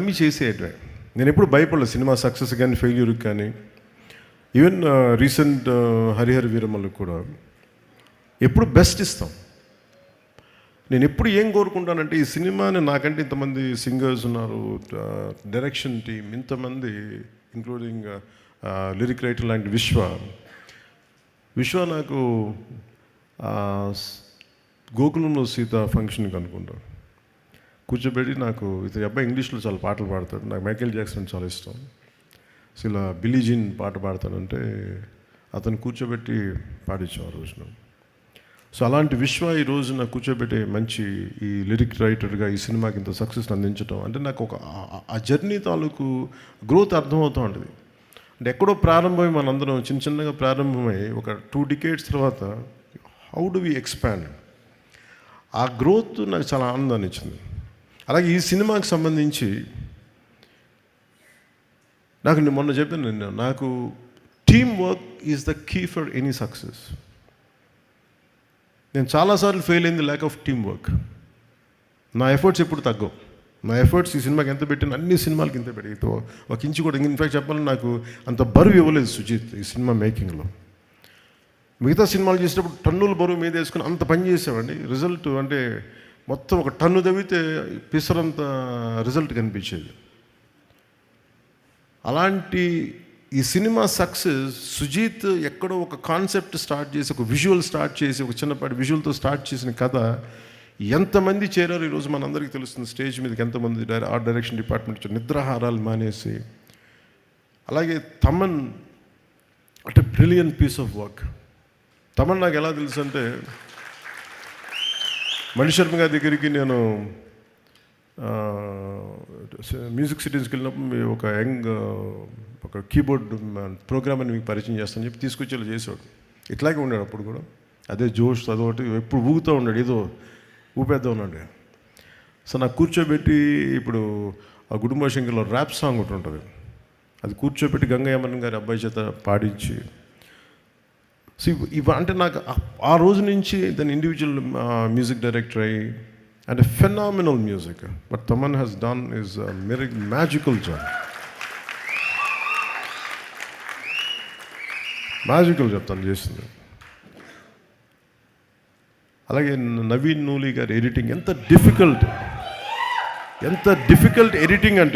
అన్నీ చేసేయటమే. నేను ఎప్పుడు భయపడలేదు సినిమా సక్సెస్ కానీ ఫెయిల్యూర్కి కానీ. ఈవెన్ రీసెంట్ హరిహర వీరమల్లుకి కూడా ఎప్పుడు బెస్ట్ ఇస్తాం. నేను ఎప్పుడు ఏం కోరుకుంటానంటే ఈ సినిమాని నాకంటే ఇంతమంది సింగర్స్ ఉన్నారు, డైరెక్షన్ టీమ్ ఇంతమంది, ఇంక్లూడింగ్ లిరిక్ రైటర్ లాంటి విశ్వ నాకు గోకులంలో సీత ఫంక్షన్కి అనుకుంటాను కూర్చోబెట్టి, నాకు ఇతని అబ్బాయి ఇంగ్లీష్లో చాలా పాటలు పాడతాడు, నాకు మైకేల్ జాక్సన్ చాలా ఇష్టం, సో ఇలా బిల్లీ జీన్ పాట పాడతాడంటే అతను కూర్చోబెట్టి పాడించాం ఆ రోజున. సో అలాంటి విశ్వ ఈ రోజు నాకు కూర్చోబెట్టి మంచి ఈ లిరిక్ రైటర్గా ఈ సినిమాకి ఇంత సక్సెస్ని అందించడం అంటే నాకు ఒక ఆ జర్నీ తాలూకు గ్రోత్ అర్థమవుతూ ఉంటుంది. అంటే ఎక్కడో ప్రారంభమై మనందరం చిన్నగా ప్రారంభమై ఒక 2 decades తర్వాత హౌ డు వి ఎక్స్పాండ్, ఆ గ్రోత్ నాకు చాలా ఆనందాన్ని ఇచ్చింది. అలాగే ఈ సినిమాకి సంబంధించి నాకు మొన్న చెప్పాను, నాకు team work is the key for any success. నేను చాలాసార్లు ఫెయిల్ అయింది ల్యాక్ ఆఫ్ టీమ్ వర్క్. నా ఎఫర్ట్స్ ఎప్పుడు తగ్గవు. నా ఎఫర్ట్స్ ఈ సినిమాకి ఎంత పెట్టిన అన్ని సినిమాలకి ఇంత పెట్టి ఒక ఇంచు కూడా, ఇన్ఫ్యాక్ట్ చెప్పాలని నాకు అంత బరువు ఇవ్వలేదు సుజిత్ ఈ సినిమా మేకింగ్లో. మిగతా సినిమాలు చేసేటప్పుడు టన్నుల బరువు మీద వేసుకుని అంత పని చేసామండి. రిజల్ట్ అంటే మొత్తం ఒక టన్ను తవ్వితే పిసరంత రిజల్ట్ కనిపించేది. అలాంటి ఈ సినిమా సక్సెస్ సుజిత్ ఎక్కడో ఒక కాన్సెప్ట్ స్టార్ట్ చేసి, ఒక విజువల్ స్టార్ట్ చేసి, ఒక చిన్నపాటి విజువల్తో స్టార్ట్ చేసిన కథ ఎంతమంది చేరారు ఈరోజు మనందరికీ తెలుస్తుంది. స్టేజ్ మీదకి ఎంతమంది ఆర్ట్ డైరెక్షన్ డిపార్ట్మెంట్ నిద్రాహారాలు మానేసి. అలాగే తమన్ అంటే brilliant piece of work. Thaman నాకు ఎలా తెలుసు అంటే, మణిశర్మ గారి దగ్గరికి నేను మ్యూజిక్ సిటీస్కి వెళ్ళినప్పుడు ఒక ఒక కీబోర్డ్ ప్రోగ్రామ్ అని మీకు పరిచయం చేస్తాను చెప్పి తీసుకొచ్చేలా చేసేవాడు. ఇట్లాగే ఉన్నాడు అప్పుడు కూడా, అదే జోష్ అదొకటి ఎప్పుడు ఊగుతూ ఉన్నాడు, ఏదో ఊపేద్దాం ఉన్నాడు. సో నాకు కూర్చోబెట్టి ఇప్పుడు ఆ గుడుంబ శంకర్లో ర్యాప్ సాంగ్ ఒకటి ఉంటుంది, అది కూర్చోబెట్టి గంగయ్యమన్ గారి అబ్బాయి చేత పాడించి, సో అంటే నాకు ఆ రోజు నుంచి దాని ఇండివిజువల్ మ్యూజిక్ డైరెక్టర్ అయ్యి and phenomenal music. But Thaman has done is magical job. Magical job తను చేసింది. అలాగే నవీన్ నూలి గారి ఎడిటింగ్ ఎంత డిఫికల్ట్ ఎడిటింగ్ అంటే